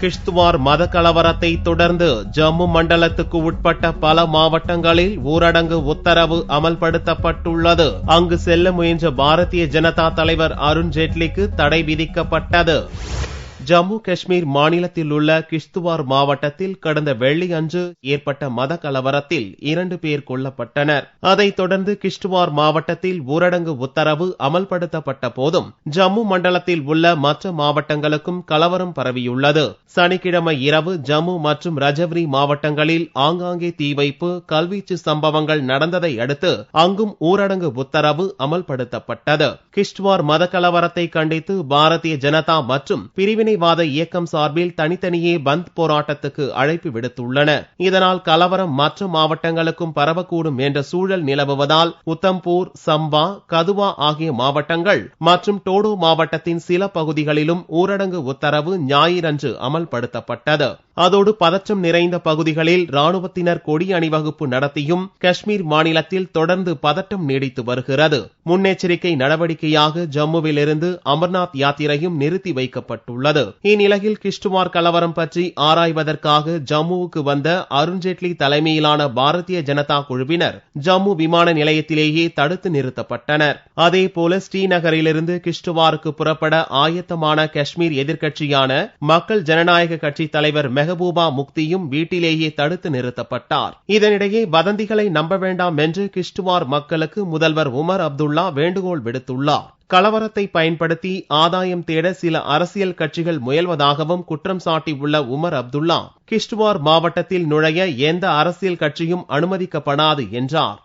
கிஷ்துவார் மத கலவரத்தை தொடர்ந்து ஜம்மு மண்டலத்துக்கு உட்பட்ட பல மாவட்டங்களில் ஊரடங்கு உத்தரவு அமல்படுத்தப்பட்டுள்ளது. அங்கு செல்ல முயன்ற பாரதிய ஜனதா தலைவர் அருண் ஜேட்லிக்கு தடை விதிக்கப்பட்டது. ஜம்மு காஷ்மீர் மாநிலத்தில் உள்ள கிஷ்துவார் மாவட்டத்தில் கடந்த வெள்ளி அன்று ஏற்பட்ட மத கலவரத்தில் 2 பேர் கொல்லப்பட்டனர். அதைத் தொடர்ந்து கிஷ்துவார் மாவட்டத்தில் ஊரடங்கு உத்தரவு அமல்படுத்தப்பட்ட போதும் ஜம்மு மண்டலத்தில் உள்ள மற்ற மாவட்டங்களுக்கும் கலவரம் பரவியுள்ளது. சனிக்கிழமை இரவு ஜம்மு மற்றும் ரஜௌரி மாவட்டங்களில் ஆங்காங்கே தீ வைப்பு, கல்வீச்சு சம்பவங்கள் நடந்ததை அடுத்து அங்கும் ஊரடங்கு உத்தரவு அமல்படுத்தப்பட்டது. கிஷ்துவார் மத கலவரத்தை கண்டித்து பாரதிய ஜனதா மற்றும் பிரிவினை வாத இயக்கம் சார்பில் தனித்தனியே பந்த் போராட்டத்துக்கு அழைப்பு விடுத்துள்ளன. இதனால் கலவரம் மற்ற மாவட்டங்களுக்கும் பரவக்கூடும் என்ற சூழல் நிலவுவதால் உத்தம்பூர், சம்பா, கதுவா ஆகிய மாவட்டங்கள் மற்றும் டோடோ மாவட்டத்தின் சில பகுதிகளிலும் ஊரடங்கு உத்தரவு ஞாயிறன்று அமல்படுத்தப்பட்டது. அதோடு பதற்றம் நிறைந்த பகுதிகளில் ராணுவத்தினர் கொடி அணிவகுப்பு நடத்தியும் காஷ்மீர் மாநிலத்தில் தொடர்ந்து பதட்டம் நீடித்து வருகிறது. முன்னெச்சரிக்கை நடவடிக்கையாக ஜம்முவில் இருந்து அமர்நாத் யாத்திரையும் நிறுத்தி வைக்கப்பட்டுள்ளது. இந்நிலையில் கிஷ்துவார் கலவரம் பற்றி ஆராய்வதற்காக ஜம்முவுக்கு வந்த அருண் ஜேட்லி தலைமையிலான பாரதிய ஜனதா குழுவினர் ஜம்மு விமான நிலையத்திலேயே தடுத்து நிறுத்தப்பட்டனர். அதேபோல ஸ்ரீநகரிலிருந்து கிஷ்துவாருக்கு புறப்பட ஆயத்தமான காஷ்மீர் எதிர்க்கட்சியான மக்கள் ஜனநாயக கட்சி தலைவர் மெஹபூபா முக்தியும் வீட்டிலேயே தடுத்து நிறுத்தப்பட்டார். இதனிடையே வதந்திகளை நம்ப வேண்டாம் என்று கிஷ்துவார் மக்களுக்கு முதல்வர் உமர் அப்துல்லா வேண்டுகோள் விடுத்துள்ளார். கலவரத்தை பயன்படுத்தி ஆதாயம் தேட சில அரசியல் கட்சிகள் முயல்வதாகவும் குற்றம் சாட்டியுள்ள உமர் அப்துல்லா கிஷ்துவார் மாவட்டத்தில் நுழைய எந்த அரசியல் கட்சியும் அனுமதிக்கப்படாது என்றார்.